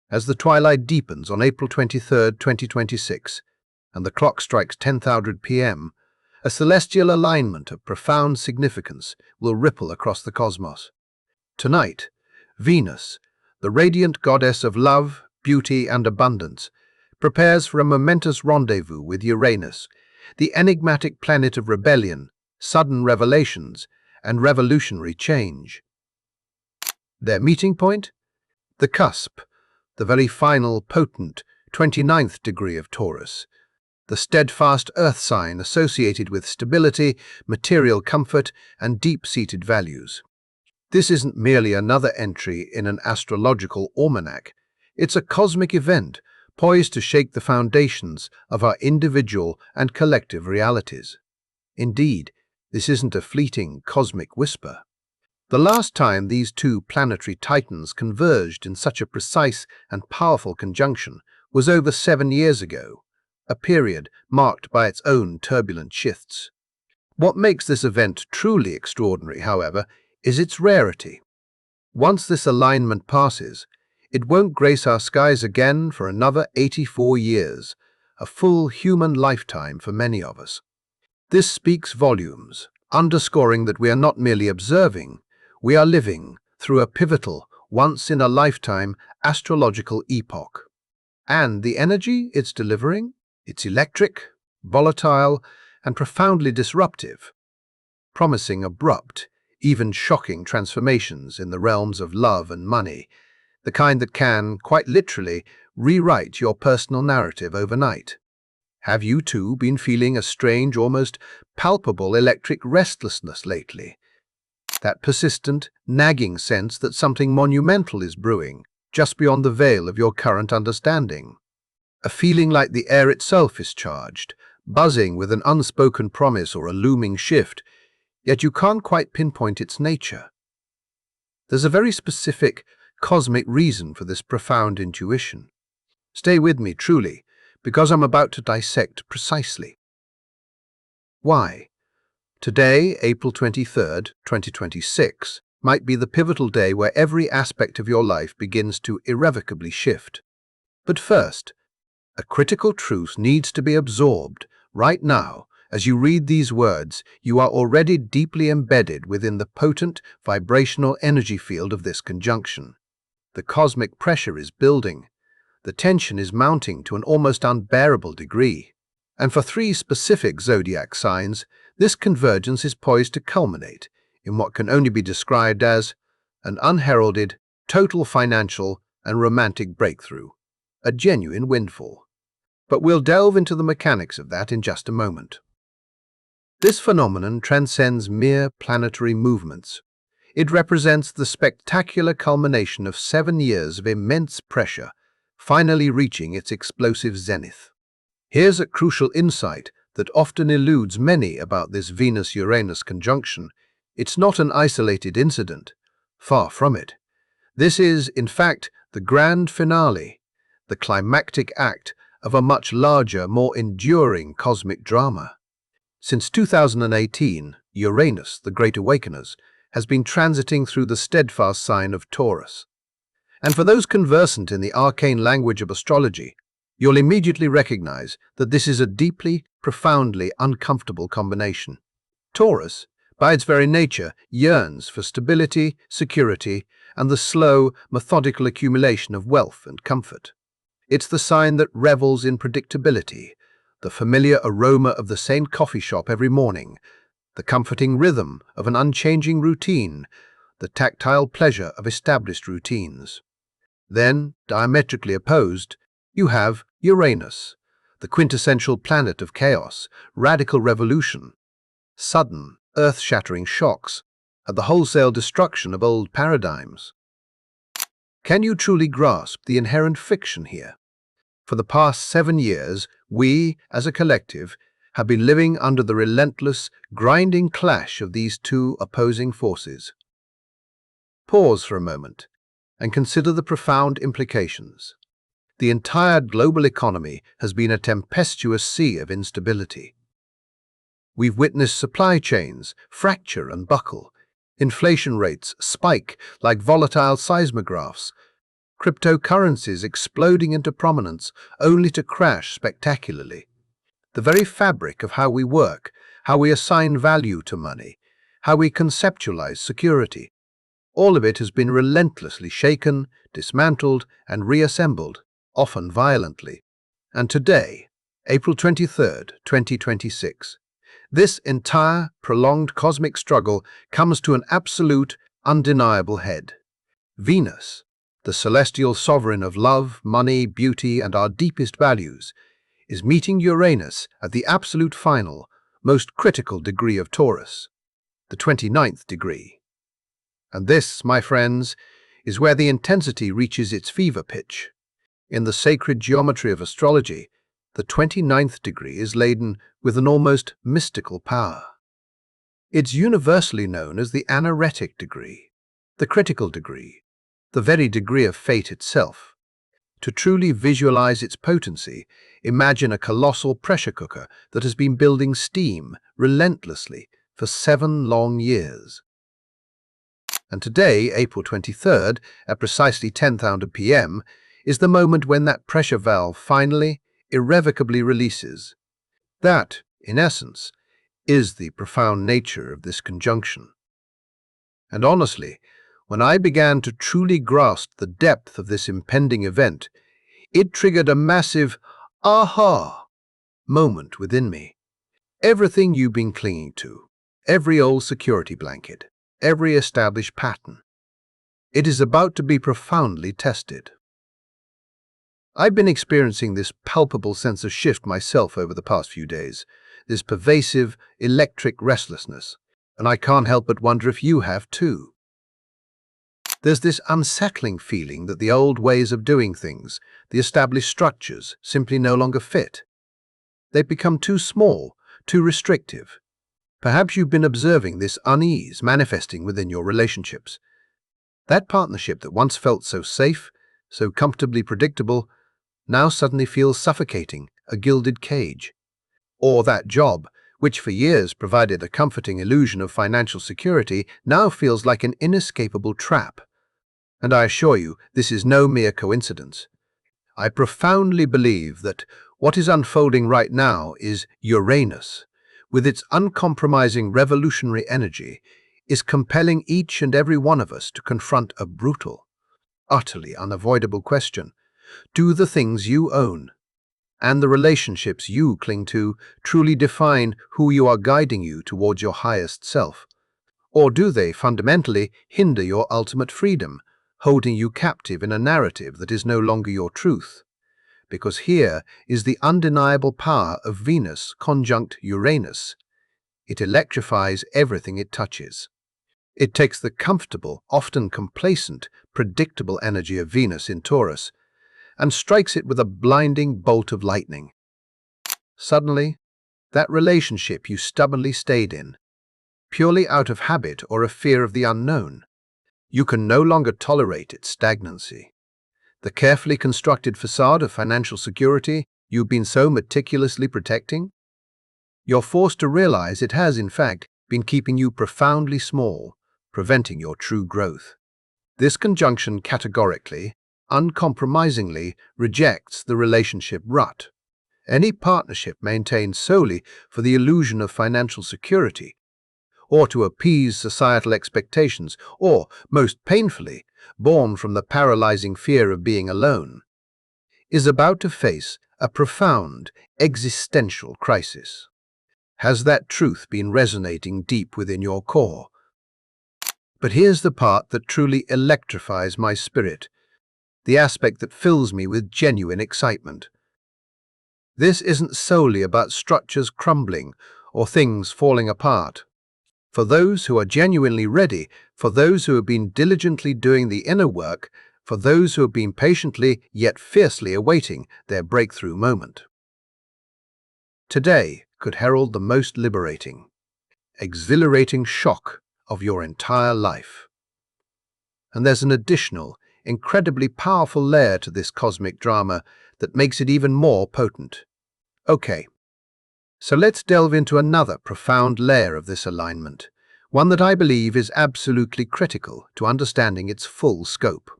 As the twilight deepens on April 23rd, 2026, and the clock strikes 10:00 p.m., a celestial alignment of profound significance will ripple across the cosmos. Tonight, Venus, the radiant goddess of love, beauty, and abundance, prepares for a momentous rendezvous with Uranus, the enigmatic planet of rebellion, sudden revelations, and revolutionary change. Their meeting point? The cusp, the very final, potent 29th degree of Taurus, the steadfast earth sign associated with stability, material comfort, and deep-seated values. This isn't merely another entry in an astrological almanac. It's a cosmic event poised to shake the foundations of our individual and collective realities. Indeed, this isn't a fleeting cosmic whisper. The last time these two planetary titans converged in such a precise and powerful conjunction was over 7 years ago, a period marked by its own turbulent shifts. What makes this event truly extraordinary, however, is its rarity. Once this alignment passes, it won't grace our skies again for another 84 years, a full human lifetime for many of us. This speaks volumes, underscoring that we are not merely observing, we are living through a pivotal, once-in-a-lifetime astrological epoch. And the energy it's delivering? It's electric, volatile, and profoundly disruptive, promising abrupt, even shocking transformations in the realms of love and money, the kind that can, quite literally, rewrite your personal narrative overnight. Have you too been feeling a strange, almost palpable electric restlessness lately? That persistent, nagging sense that something monumental is brewing, just beyond the veil of your current understanding. A feeling like the air itself is charged, buzzing with an unspoken promise or a looming shift, yet you can't quite pinpoint its nature. There's a very specific, cosmic reason for this profound intuition. Stay with me, truly, because I'm about to dissect precisely. Why? Today, April 23rd, 2026, might be the pivotal day where every aspect of your life begins to irrevocably shift. But first, a critical truth needs to be absorbed right now. As you read these words, you are already deeply embedded within the potent vibrational energy field of this conjunction. The cosmic pressure is building. The tension is mounting to an almost unbearable degree. And for 3 specific zodiac signs, this convergence is poised to culminate in what can only be described as an unheralded, total financial and romantic breakthrough, a genuine windfall. But we'll delve into the mechanics of that in just a moment. This phenomenon transcends mere planetary movements. It represents the spectacular culmination of 7 years of immense pressure, finally reaching its explosive zenith. Here's a crucial insight that often eludes many about this Venus-Uranus conjunction. It's not an isolated incident. Far from it. This is, in fact, the grand finale, the climactic act of a much larger, more enduring cosmic drama. Since 2018, Uranus, the Great Awakeners, has been transiting through the steadfast sign of Taurus. And for those conversant in the arcane language of astrology, you'll immediately recognize that this is a deeply, profoundly uncomfortable combination. Taurus, by its very nature, yearns for stability, security, and the slow, methodical accumulation of wealth and comfort. It's the sign that revels in predictability, the familiar aroma of the same coffee shop every morning, the comforting rhythm of an unchanging routine, the tactile pleasure of established routines. Then, diametrically opposed, you have Uranus, the quintessential planet of chaos, radical revolution, sudden, earth-shattering shocks, and the wholesale destruction of old paradigms. Can you truly grasp the inherent friction here? For the past 7 years, we, as a collective, have been living under the relentless, grinding clash of these two opposing forces. Pause for a moment and consider the profound implications. The entire global economy has been a tempestuous sea of instability. We've witnessed supply chains fracture and buckle, inflation rates spike like volatile seismographs, cryptocurrencies exploding into prominence only to crash spectacularly. The very fabric of how we work, how we assign value to money, how we conceptualize security, all of it has been relentlessly shaken, dismantled, and reassembled, often violently. And today, April 23rd, 2026, this entire prolonged cosmic struggle comes to an absolute, undeniable head. Venus, the celestial sovereign of love, money, beauty, and our deepest values, is meeting Uranus at the absolute final, most critical degree of Taurus, the 29th degree. And this, my friends, is where the intensity reaches its fever pitch. In the sacred geometry of astrology, the 29th degree is laden with an almost mystical power. It's universally known as the anaretic degree, the critical degree, the very degree of fate itself. To truly visualize its potency, imagine a colossal pressure cooker that has been building steam relentlessly for 7 long years. And today, April 23rd, at precisely 10:00 p.m., is the moment when that pressure valve finally, irrevocably releases. That, in essence, is the profound nature of this conjunction. And honestly, when I began to truly grasp the depth of this impending event, it triggered a massive aha moment within me. Everything you've been clinging to, every old security blanket, every established pattern, it is about to be profoundly tested. I've been experiencing this palpable sense of shift myself over the past few days, this pervasive, electric restlessness, and I can't help but wonder if you have too. There's this unsettling feeling that the old ways of doing things, the established structures, simply no longer fit. They've become too small, too restrictive. Perhaps you've been observing this unease manifesting within your relationships. That partnership that once felt so safe, so comfortably predictable, now suddenly feels suffocating, a gilded cage. Or that job, which for years provided a comforting illusion of financial security, now feels like an inescapable trap. And I assure you, this is no mere coincidence. I profoundly believe that what is unfolding right now is Uranus, with its uncompromising revolutionary energy, is compelling each and every one of us to confront a brutal, utterly unavoidable question. Do the things you own and the relationships you cling to truly define who you are guiding you towards your highest self? Or do they fundamentally hinder your ultimate freedom, holding you captive in a narrative that is no longer your truth? Because here is the undeniable power of Venus conjunct Uranus. It electrifies everything it touches. It takes the comfortable, often complacent, predictable energy of Venus in Taurus and strikes it with a blinding bolt of lightning. Suddenly, that relationship you stubbornly stayed in, purely out of habit or a fear of the unknown, you can no longer tolerate its stagnancy. The carefully constructed facade of financial security you've been so meticulously protecting, you're forced to realize it has, in fact, been keeping you profoundly small, preventing your true growth. This conjunction categorically, uncompromisingly rejects the relationship rut. Any partnership maintained solely for the illusion of financial security, or to appease societal expectations, or, most painfully, born from the paralyzing fear of being alone, is about to face a profound existential crisis. Has that truth been resonating deep within your core? But here's the part that truly electrifies my spirit, the aspect that fills me with genuine excitement. This isn't solely about structures crumbling or things falling apart. For those who are genuinely ready, for those who have been diligently doing the inner work, for those who have been patiently yet fiercely awaiting their breakthrough moment. Today could herald the most liberating, exhilarating shock of your entire life. And there's an additional, incredibly powerful layer to this cosmic drama that makes it even more potent. Okay, so let's delve into another profound layer of this alignment, one that I believe is absolutely critical to understanding its full scope.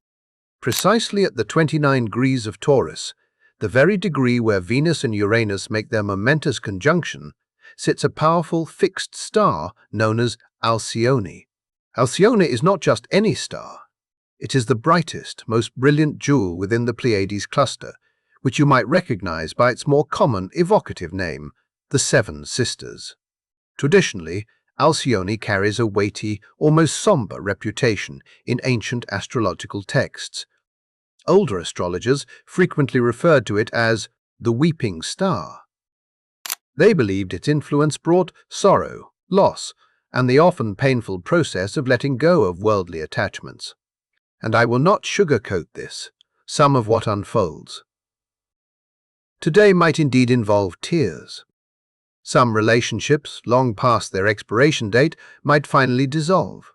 Precisely at the 29 degrees of Taurus, the very degree where Venus and Uranus make their momentous conjunction, sits a powerful fixed star known as Alcyone. Alcyone is not just any star. It is the brightest, most brilliant jewel within the Pleiades cluster, which you might recognize by its more common, evocative name, the Seven Sisters. Traditionally, Alcyone carries a weighty, almost somber reputation in ancient astrological texts. Older astrologers frequently referred to it as the weeping star. They believed its influence brought sorrow, loss, and the often painful process of letting go of worldly attachments. And I will not sugarcoat this, some of what unfolds today might indeed involve tears. Some relationships, long past their expiration date, might finally dissolve.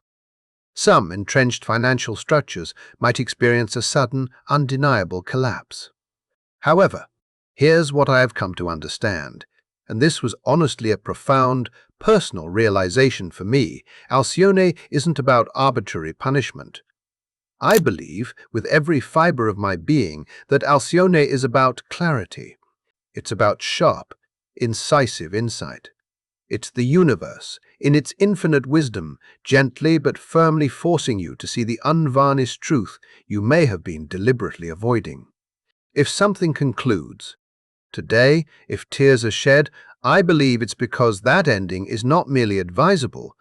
Some entrenched financial structures might experience a sudden, undeniable collapse. However, here's what I have come to understand, and this was honestly a profound, personal realization for me. Alcyone isn't about arbitrary punishment. I believe, with every fiber of my being, that Alcyone is about clarity. It's about sharp, incisive insight. It's the universe, in its infinite wisdom, gently but firmly forcing you to see the unvarnished truth you may have been deliberately avoiding. If something concludes today, if tears are shed, I believe it's because that ending is not merely advisable,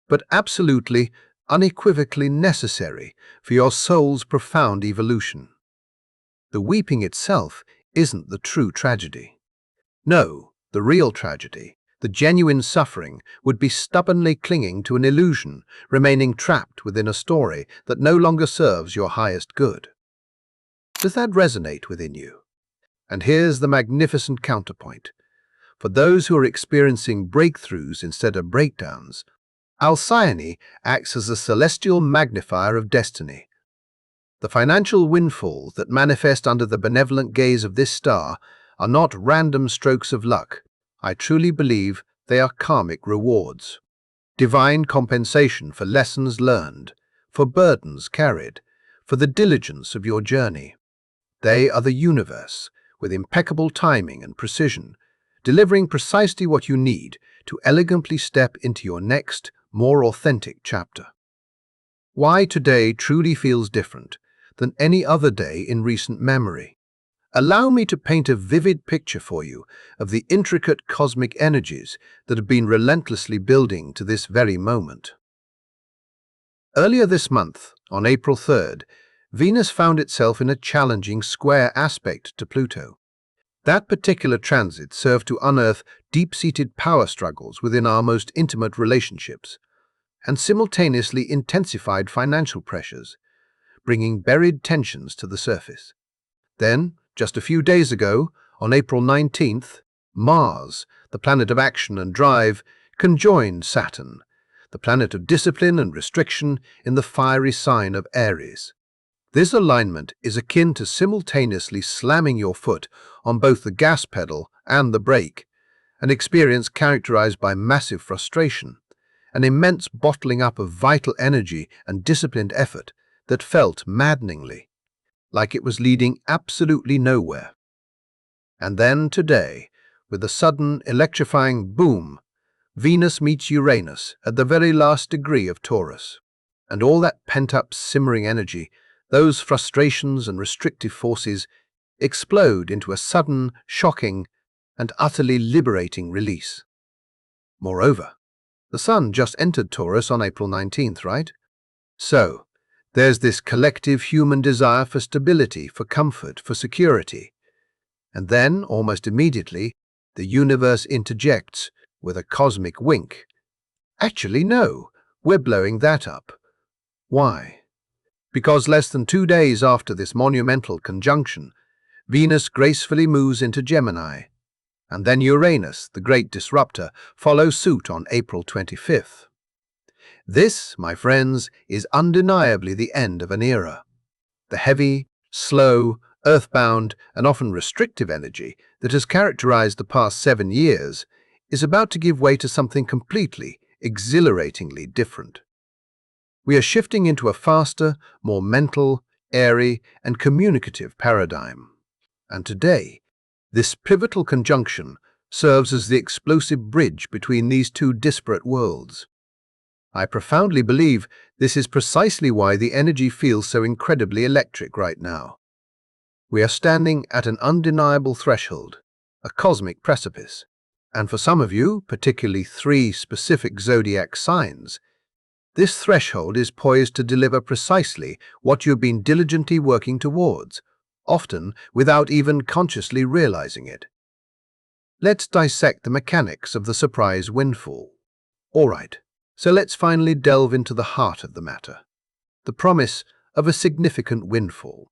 but absolutely, unequivocally necessary for your soul's profound evolution. The weeping itself isn't the true tragedy. No, the real tragedy, the genuine suffering, would be stubbornly clinging to an illusion, remaining trapped within a story that no longer serves your highest good. Does that resonate within you? And here's the magnificent counterpoint. For those who are experiencing breakthroughs instead of breakdowns, Alcyone acts as a celestial magnifier of destiny. The financial windfalls that manifest under the benevolent gaze of this star are not random strokes of luck. I truly believe they are karmic rewards. Divine compensation for lessons learned, for burdens carried, for the diligence of your journey. They are the universe, with impeccable timing and precision, delivering precisely what you need to elegantly step into your next, more authentic chapter. Why today truly feels different than any other day in recent memory. Allow me to paint a vivid picture for you of the intricate cosmic energies that have been relentlessly building to this very moment. Earlier this month, on April 3rd, Venus found itself in a challenging square aspect to Pluto. That particular transit served to unearth deep-seated power struggles within our most intimate relationships, and simultaneously intensified financial pressures, bringing buried tensions to the surface. Then, just a few days ago, on April 19th, Mars, the planet of action and drive, conjoined Saturn, the planet of discipline and restriction, in the fiery sign of Aries. This alignment is akin to simultaneously slamming your foot on both the gas pedal and the brake, an experience characterized by massive frustration, an immense bottling up of vital energy and disciplined effort that felt maddeningly like it was leading absolutely nowhere. And then today, with a sudden electrifying boom, Venus meets Uranus at the very last degree of Taurus. And all that pent-up simmering energy, those frustrations and restrictive forces, explode into a sudden, shocking, and utterly liberating release. Moreover, the Sun just entered Taurus on April 19th, right? So, there's this collective human desire for stability, for comfort, for security. And then, almost immediately, the universe interjects with a cosmic wink. Actually, no, we're blowing that up. Why? Because less than 2 days after this monumental conjunction, Venus gracefully moves into Gemini, and then Uranus, the great disruptor, follows suit on April 25th. This, my friends, is undeniably the end of an era. The heavy, slow, earthbound, and often restrictive energy that has characterized the past 7 years is about to give way to something completely, exhilaratingly different. We are shifting into a faster, more mental, airy, and communicative paradigm. And today, this pivotal conjunction serves as the explosive bridge between these two disparate worlds. I profoundly believe this is precisely why the energy feels so incredibly electric right now. We are standing at an undeniable threshold, a cosmic precipice. And for some of you, particularly 3 specific zodiac signs, this threshold is poised to deliver precisely what you've been diligently working towards, often without even consciously realizing it. Let's dissect the mechanics of the surprise windfall. All right, so let's finally delve into the heart of the matter, the promise of a significant windfall.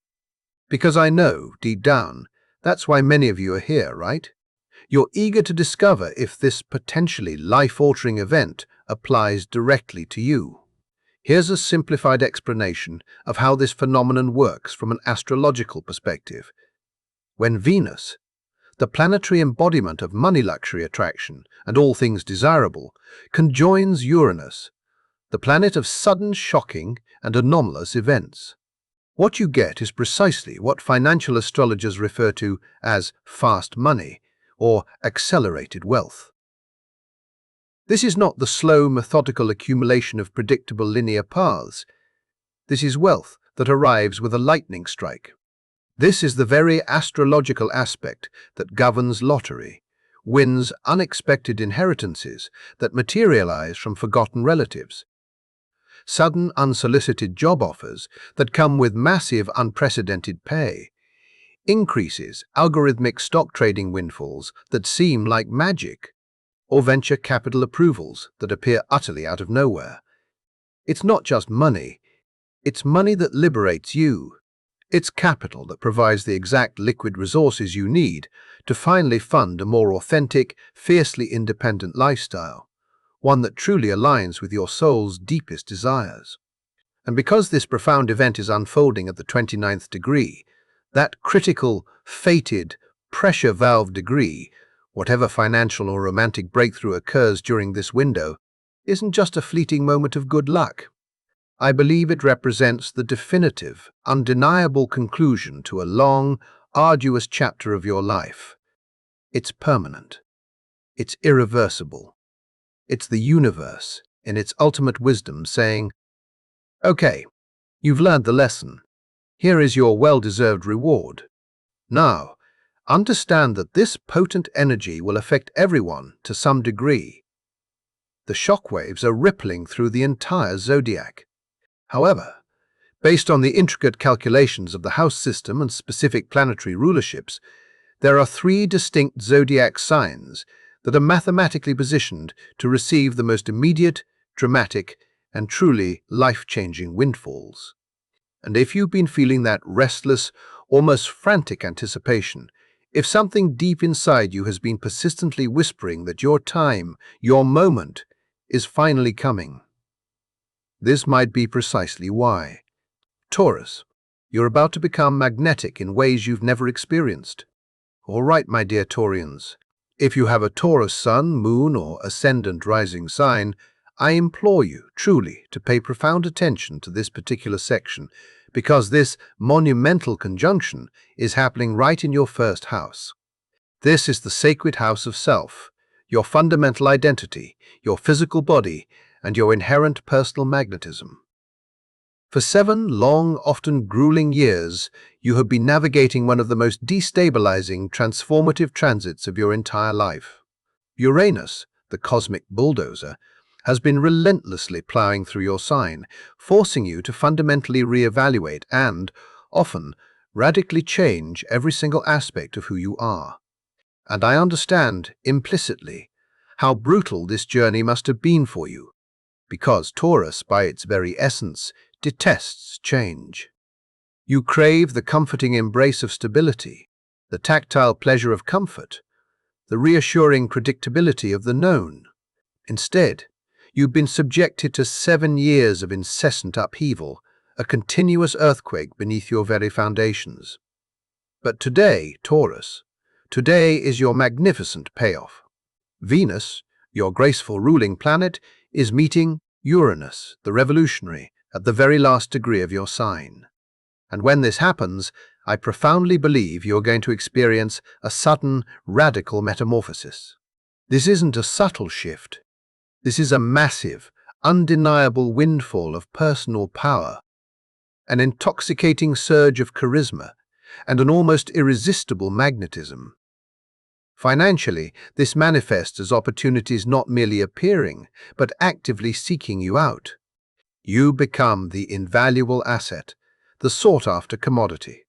Because I know, deep down, that's why many of you are here, right? You're eager to discover if this potentially life-altering event applies directly to you. Here's a simplified explanation of how this phenomenon works from an astrological perspective. When Venus, the planetary embodiment of money, luxury, attraction, and all things desirable, conjoins Uranus, the planet of sudden, shocking, and anomalous events, what you get is precisely what financial astrologers refer to as fast money or accelerated wealth. This is not the slow, methodical accumulation of predictable linear paths. This is wealth that arrives with a lightning strike. This is the very astrological aspect that governs lottery, wins unexpected inheritances that materialize from forgotten relatives, sudden unsolicited job offers that come with massive unprecedented pay, increases, algorithmic stock trading windfalls that seem like magic, or venture capital approvals that appear utterly out of nowhere. It's not just money, it's money that liberates you. It's capital that provides the exact liquid resources you need to finally fund a more authentic, fiercely independent lifestyle, one that truly aligns with your soul's deepest desires. And because this profound event is unfolding at the 29th degree, that critical, fated, pressure valve degree, whatever financial or romantic breakthrough occurs during this window, isn't just a fleeting moment of good luck. I believe it represents the definitive, undeniable conclusion to a long, arduous chapter of your life. It's permanent. It's irreversible. It's the universe, in its ultimate wisdom, saying, "Okay, you've learned the lesson. Here is your well-deserved reward. Now, understand that this potent energy will affect everyone to some degree. The shockwaves are rippling through the entire zodiac. However, based on the intricate calculations of the house system and specific planetary rulerships, there are 3 distinct zodiac signs that are mathematically positioned to receive the most immediate, dramatic, and truly life-changing windfalls. And if you've been feeling that restless, almost frantic anticipation, if something deep inside you has been persistently whispering that your time, your moment, is finally coming, this might be precisely why. Taurus, you're about to become magnetic in ways you've never experienced. All right, my dear Taurians, if you have a Taurus sun, moon, or ascendant rising sign, I implore you, truly, to pay profound attention to this particular section, because this monumental conjunction is happening right in your first house. This is the sacred house of self, your fundamental identity, your physical body, and your inherent personal magnetism. For 7 long, often grueling years, you have been navigating one of the most destabilizing, transformative transits of your entire life. Uranus, the cosmic bulldozer, has been relentlessly plowing through your sign, forcing you to fundamentally reevaluate and, often, radically change every single aspect of who you are. And I understand, implicitly, how brutal this journey must have been for you, because Taurus, by its very essence, detests change. You crave the comforting embrace of stability, the tactile pleasure of comfort, the reassuring predictability of the known. Instead, you've been subjected to 7 years of incessant upheaval, a continuous earthquake beneath your very foundations. But today, Taurus, today is your magnificent payoff. Venus, your graceful ruling planet, is meeting Uranus, the revolutionary, at the very last degree of your sign. And when this happens, I profoundly believe you're going to experience a sudden, radical metamorphosis. This isn't a subtle shift. This is a massive, undeniable windfall of personal power, an intoxicating surge of charisma, and an almost irresistible magnetism. Financially, this manifests as opportunities not merely appearing, but actively seeking you out. You become the invaluable asset, the sought-after commodity.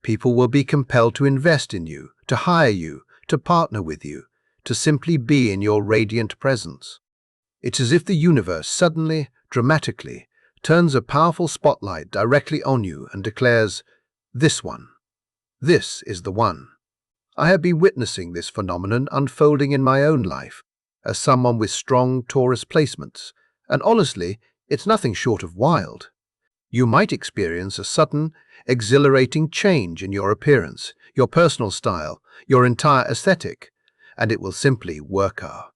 People will be compelled to invest in you, to hire you, to partner with you, to simply be in your radiant presence. It's as if the universe suddenly, dramatically, turns a powerful spotlight directly on you and declares, "This one. This is the one." I have been witnessing this phenomenon unfolding in my own life, as someone with strong Taurus placements, and honestly, it's nothing short of wild. You might experience a sudden, exhilarating change in your appearance, your personal style, your entire aesthetic, and it will simply work out.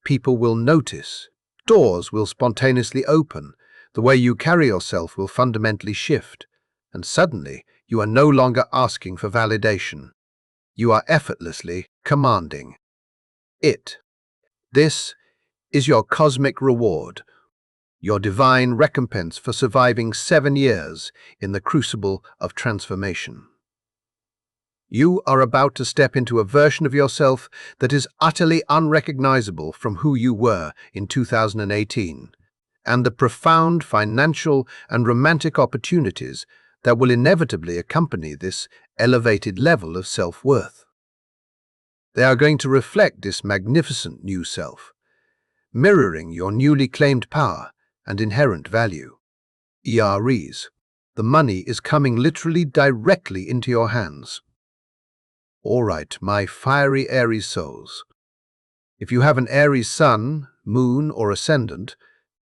People will notice. Doors will spontaneously open. The way you carry yourself will fundamentally shift, and suddenly you are no longer asking for validation. You are effortlessly commanding it. This is your cosmic reward, your divine recompense for surviving 7 years in the crucible of transformation. You are about to step into a version of yourself that is utterly unrecognizable from who you were in 2018, and the profound financial and romantic opportunities that will inevitably accompany this elevated level of self-worth. They are going to reflect this magnificent new self, mirroring your newly claimed power and inherent value. EREs. The money is coming literally directly into your hands. All right, my fiery Aries souls. If you have an Aries sun, moon, or ascendant,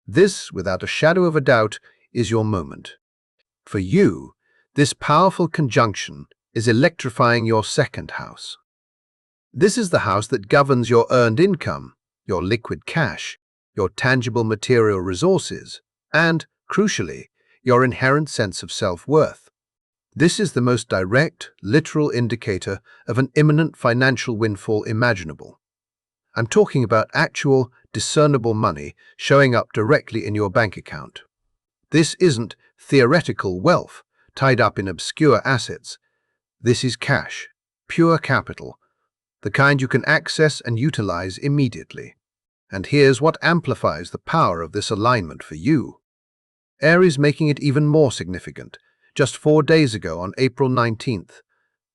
this, without a shadow of a doubt, is your moment. For you, this powerful conjunction is electrifying your second house. This is the house that governs your earned income, your liquid cash, your tangible material resources, and, crucially, your inherent sense of self-worth. This is the most direct, literal indicator of an imminent financial windfall imaginable. I'm talking about actual, discernible money showing up directly in your bank account. This isn't theoretical wealth tied up in obscure assets. This is cash, pure capital, the kind you can access and utilize immediately. And here's what amplifies the power of this alignment for you. Aries making it even more significant. Just 4 days ago, on April 19th,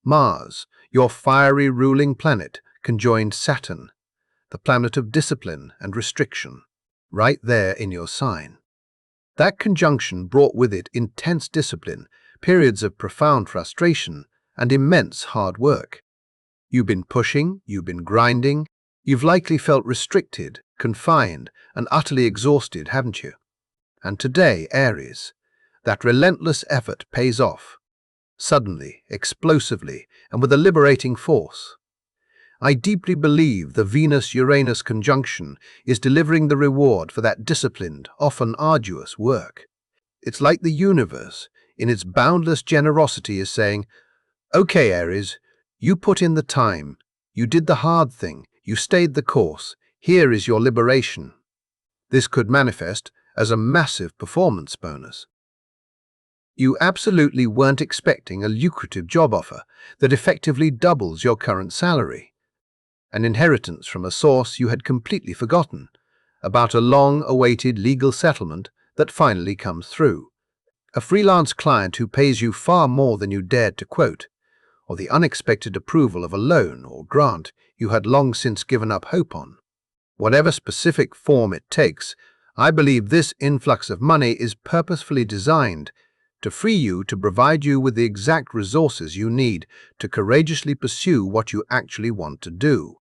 Mars, your fiery ruling planet, conjoined Saturn, the planet of discipline and restriction, right there in your sign. That conjunction brought with it intense discipline, periods of profound frustration, and immense hard work. You've been pushing, you've been grinding, you've likely felt restricted, confined, and utterly exhausted, haven't you? And today, Aries, that relentless effort pays off, suddenly, explosively, and with a liberating force. I deeply believe the Venus-Uranus conjunction is delivering the reward for that disciplined, often arduous work. It's like the universe, in its boundless generosity, is saying, "Okay, Aries, you put in the time, you did the hard thing, you stayed the course, here is your liberation." This could manifest as a massive performance bonus. You absolutely weren't expecting a lucrative job offer that effectively doubles your current salary. An inheritance from a source you had completely forgotten, about a long-awaited legal settlement that finally comes through, a freelance client who pays you far more than you dared to quote, or the unexpected approval of a loan or grant you had long since given up hope on. Whatever specific form it takes, I believe this influx of money is purposefully designed to free you, to provide you with the exact resources you need to courageously pursue what you actually want to do,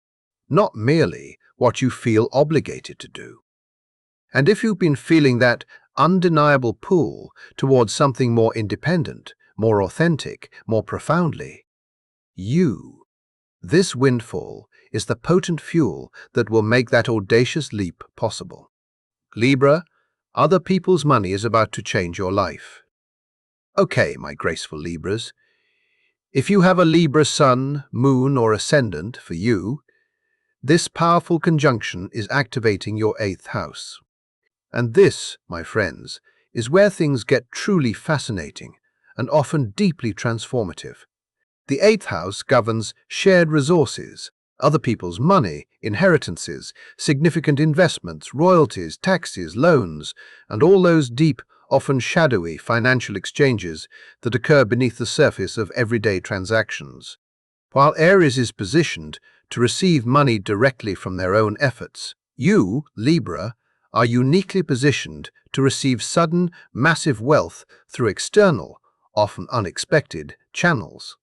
not merely what you feel obligated to do. And if you've been feeling that undeniable pull towards something more independent, more authentic, more profoundly, this windfall is the potent fuel that will make that audacious leap possible. Libra, other people's money is about to change your life. Okay, my graceful Libras, if you have a Libra sun, moon, or ascendant for you, this powerful conjunction is activating your 8th house. And this, my friends, is where things get truly fascinating and often deeply transformative. The 8th house governs shared resources, other people's money, inheritances, significant investments, royalties, taxes, loans, and all those deep, often shadowy financial exchanges that occur beneath the surface of everyday transactions. While Aries is positioned to receive money directly from their own efforts, you, Libra, are uniquely positioned to receive sudden, massive wealth through external, often unexpected, channels.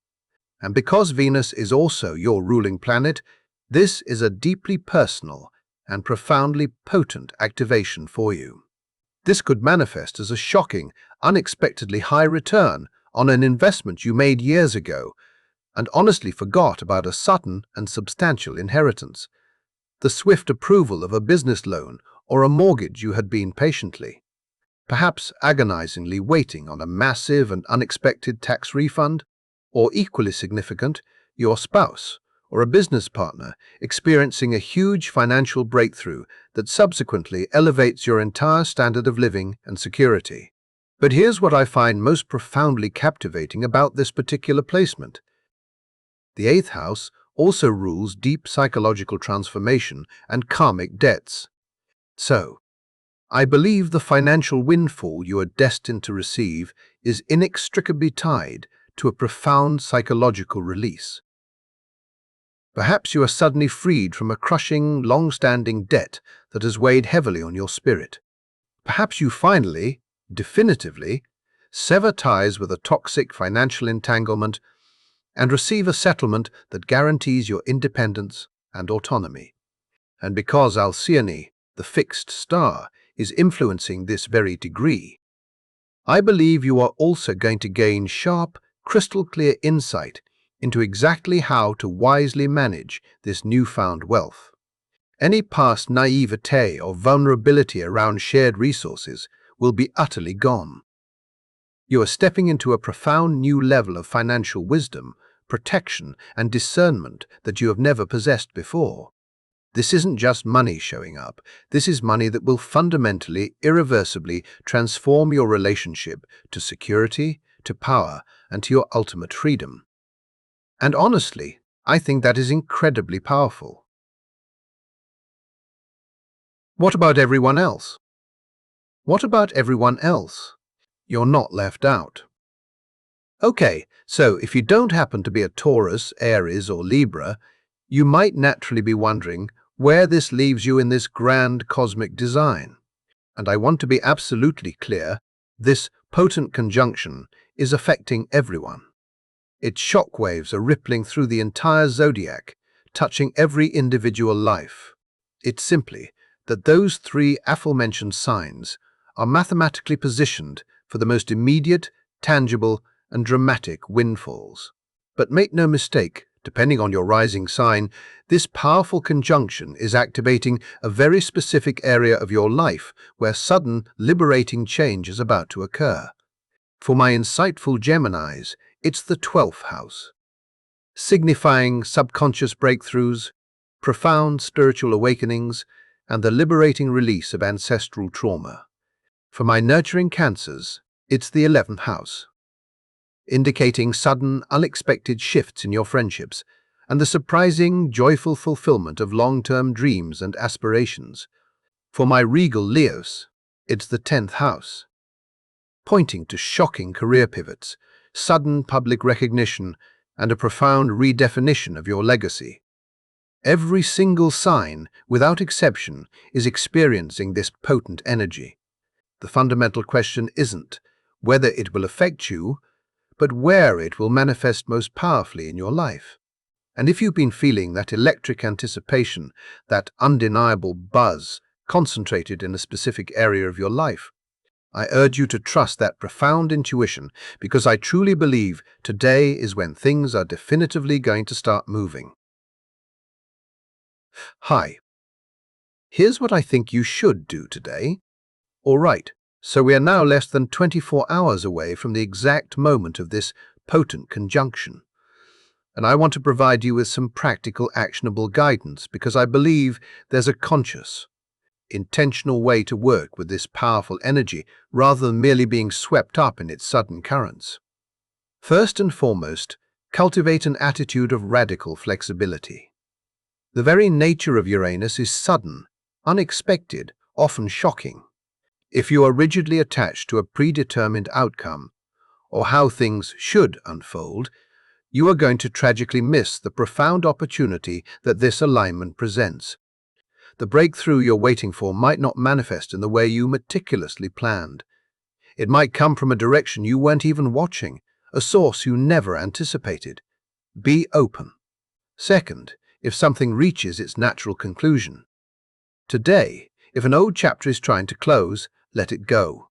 And because Venus is also your ruling planet, this is a deeply personal and profoundly potent activation for you. This could manifest as a shocking, unexpectedly high return on an investment you made years ago and honestly forgot about a sudden and substantial inheritance, the swift approval of a business loan or a mortgage you had been patiently, perhaps agonizingly waiting on a massive and unexpected tax refund, or equally significant, your spouse or a business partner experiencing a huge financial breakthrough that subsequently elevates your entire standard of living and security. But here's what I find most profoundly captivating about this particular placement. The 8th house also rules deep psychological transformation and karmic debts. So, I believe the financial windfall you are destined to receive is inextricably tied to a profound psychological release. Perhaps you are suddenly freed from a crushing, long-standing debt that has weighed heavily on your spirit. Perhaps you finally, definitively, sever ties with a toxic financial entanglement and receive a settlement that guarantees your independence and autonomy. And because Alcyone, the fixed star, is influencing this very degree, I believe you are also going to gain sharp, crystal-clear insight into exactly how to wisely manage this newfound wealth. Any past naivete or vulnerability around shared resources will be utterly gone. You are stepping into a profound new level of financial wisdom, protection, and discernment that you have never possessed before. This isn't just money showing up. This is money that will fundamentally, irreversibly transform your relationship to security, to power, and to your ultimate freedom. And honestly, I think that is incredibly powerful. What about everyone else? What about everyone else? You're not left out. Okay, so if you don't happen to be a Taurus, Aries, or Libra, you might naturally be wondering where this leaves you in this grand cosmic design. And I want to be absolutely clear, this potent conjunction is affecting everyone. Its shockwaves are rippling through the entire zodiac, touching every individual life. It's simply that those three aforementioned signs are mathematically positioned for the most immediate, tangible, and dramatic windfalls. But make no mistake, depending on your rising sign, this powerful conjunction is activating a very specific area of your life where sudden, liberating change is about to occur. For my insightful Geminis, it's the 12th house, signifying subconscious breakthroughs, profound spiritual awakenings, and the liberating release of ancestral trauma. For my nurturing Cancers, it's the 11th house, indicating sudden, unexpected shifts in your friendships and the surprising, joyful fulfillment of long-term dreams and aspirations. For my regal Leos, it's the 10th house, pointing to shocking career pivots, sudden public recognition, and a profound redefinition of your legacy. Every single sign, without exception, is experiencing this potent energy. The fundamental question isn't whether it will affect you, but where it will manifest most powerfully in your life. And if you've been feeling that electric anticipation, that undeniable buzz concentrated in a specific area of your life, I urge you to trust that profound intuition, because I truly believe today is when things are definitively going to start moving. Hi, here's what I think you should do today. All right, So we are now less than 24 hours away from the exact moment of this potent conjunction. And I want to provide you with some practical, actionable guidance because I believe there's a conscious, intentional way to work with this powerful energy rather than merely being swept up in its sudden currents. First and foremost, cultivate an attitude of radical flexibility. The very nature of Uranus is sudden, unexpected, often shocking. If you are rigidly attached to a predetermined outcome, or how things should unfold, you are going to tragically miss the profound opportunity that this alignment presents. The breakthrough you're waiting for might not manifest in the way you meticulously planned. It might come from a direction you weren't even watching, a source you never anticipated. Be open. Second, if something reaches its natural conclusion. Today, if an old chapter is trying to close, let it go.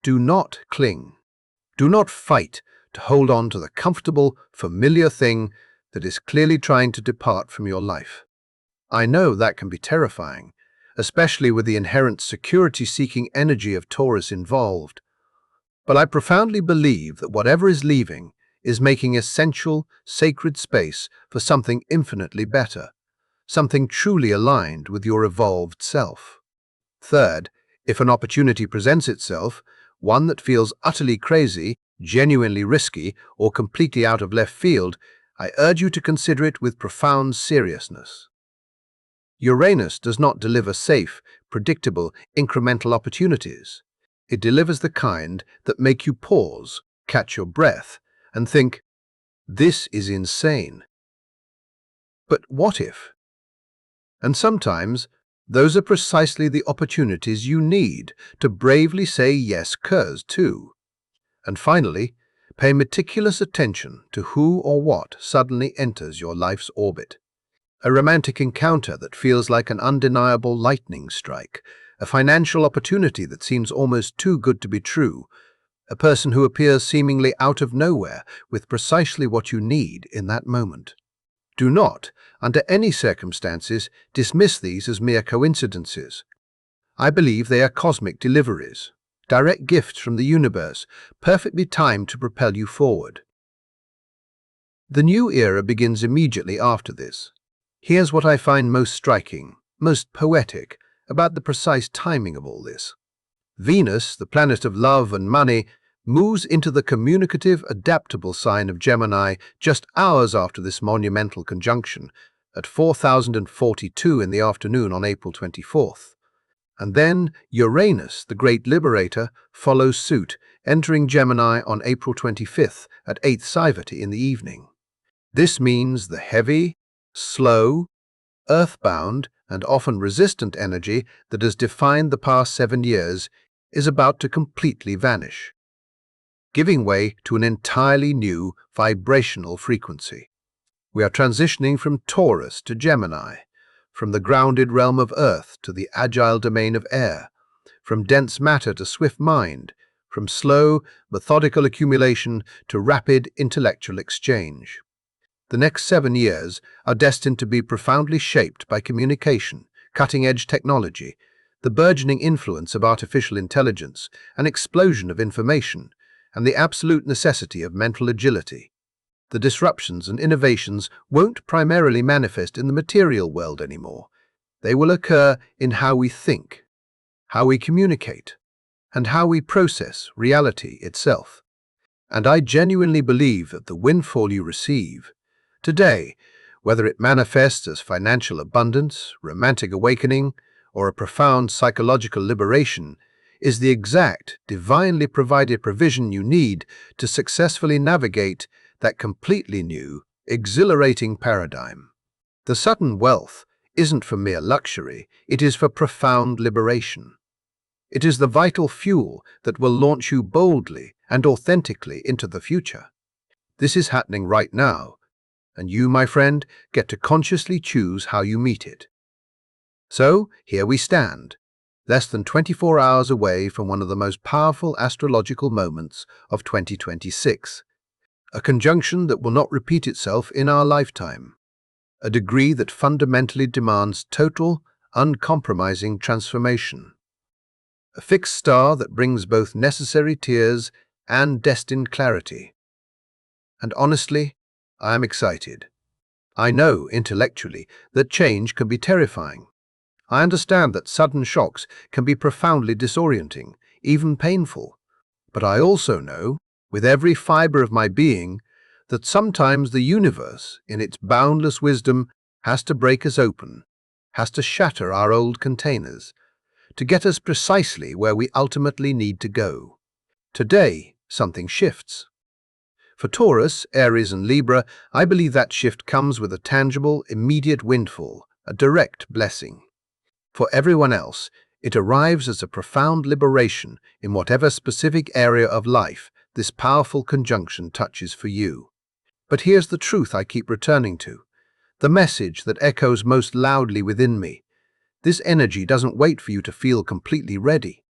Do not cling. Do not fight to hold on to the comfortable, familiar thing that is clearly trying to depart from your life. I know that can be terrifying, especially with the inherent security-seeking energy of Taurus involved. But I profoundly believe that whatever is leaving is making essential, sacred space for something infinitely better, something truly aligned with your evolved self. Third, if an opportunity presents itself, one that feels utterly crazy, genuinely risky, or completely out of left field, I urge you to consider it with profound seriousness. Uranus does not deliver safe, predictable, incremental opportunities. It delivers the kind that make you pause, catch your breath, and think, "This is insane. But what if?" And sometimes, those are precisely the opportunities you need to bravely say yes, too. And finally, pay meticulous attention to who or what suddenly enters your life's orbit. A romantic encounter that feels like an undeniable lightning strike, a financial opportunity that seems almost too good to be true, a person who appears seemingly out of nowhere with precisely what you need in that moment. Do not, under any circumstances, dismiss these as mere coincidences. I believe they are cosmic deliveries, direct gifts from the universe, perfectly timed to propel you forward. The new era begins immediately after this. Here's what I find most striking, most poetic, about the precise timing of all this. Venus, the planet of love and money, moves into the communicative, adaptable sign of Gemini just hours after this monumental conjunction, at 4042 in the afternoon on April 24th. And then Uranus, the great liberator, follows suit, entering Gemini on April 25th at 8:30 in the evening. This means the heavy, slow, earthbound, and often resistant energy that has defined the past 7 years is about to completely vanish, giving way to an entirely new vibrational frequency. We are transitioning from Taurus to Gemini, from the grounded realm of Earth to the agile domain of air, from dense matter to swift mind, from slow, methodical accumulation to rapid intellectual exchange. The next 7 years are destined to be profoundly shaped by communication, cutting-edge technology, the burgeoning influence of artificial intelligence, an explosion of information, and the absolute necessity of mental agility. The disruptions and innovations won't primarily manifest in the material world anymore. They will occur in how we think, how we communicate, and how we process reality itself. And I genuinely believe that the windfall you receive today, whether it manifests as financial abundance, romantic awakening, or a profound psychological liberation, is the exact, divinely provided provision you need to successfully navigate that completely new, exhilarating paradigm. The sudden wealth isn't for mere luxury, it is for profound liberation. It is the vital fuel that will launch you boldly and authentically into the future. This is happening right now, and you, my friend, get to consciously choose how you meet it. So, here we stand, less than 24 hours away from one of the most powerful astrological moments of 2026. A conjunction that will not repeat itself in our lifetime. A degree that fundamentally demands total, uncompromising transformation. a fixed star that brings both necessary tears and destined clarity. And honestly, I am excited. I know, intellectually, that change can be terrifying. I understand that sudden shocks can be profoundly disorienting, even painful. But I also know, with every fiber of my being, that sometimes the universe, in its boundless wisdom, has to break us open, has to shatter our old containers, to get us precisely where we ultimately need to go. Today, something shifts. For Taurus, Aries and Libra, I believe that shift comes with a tangible, immediate windfall, a direct blessing. For everyone else, it arrives as a profound liberation in whatever specific area of life this powerful conjunction touches for you. But here's the truth I keep returning to, the message that echoes most loudly within me. This energy doesn't wait for you to feel completely ready.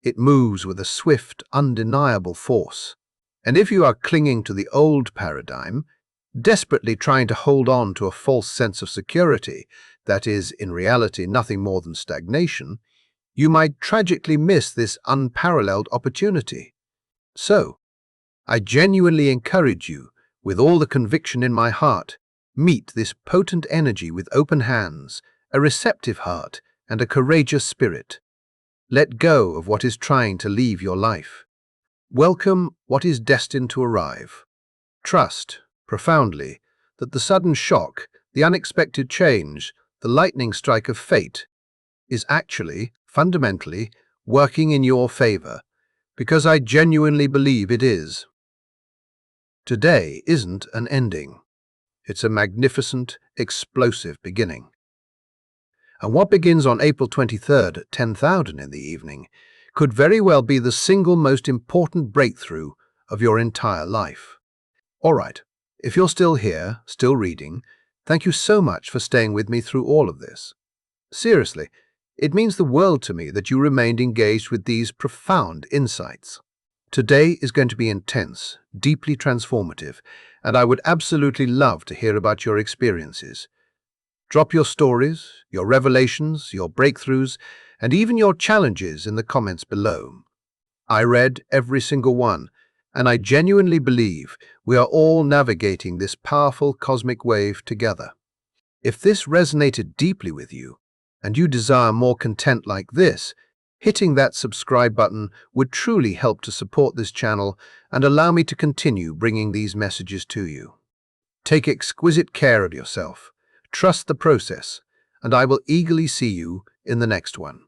It moves with a swift, undeniable force. And if you are clinging to the old paradigm, desperately trying to hold on to a false sense of security that is, in reality, nothing more than stagnation, you might tragically miss this unparalleled opportunity. So, I genuinely encourage you, with all the conviction in my heart, meet this potent energy with open hands, a receptive heart, and a courageous spirit. Let go of what is trying to leave your life. Welcome what is destined to arrive. Trust, profoundly, that the sudden shock, the unexpected change, the lightning strike of fate, is actually, fundamentally, working in your favor, because I genuinely believe it is. Today isn't an ending. It's a magnificent, explosive beginning. And what begins on April 23rd at 10,000 in the evening could very well be the single most important breakthrough of your entire life. All right, if you're still here, still reading, thank you so much for staying with me through all of this. Seriously, it means the world to me that you remained engaged with these profound insights. Today is going to be intense, deeply transformative, and I would absolutely love to hear about your experiences. Drop your stories, your revelations, your breakthroughs, and even your challenges in the comments below. I read every single one, and I genuinely believe we are all navigating this powerful cosmic wave together. If this resonated deeply with you, and you desire more content like this, hitting that subscribe button would truly help to support this channel and allow me to continue bringing these messages to you. Take exquisite care of yourself, trust the process, and I will eagerly see you in the next one.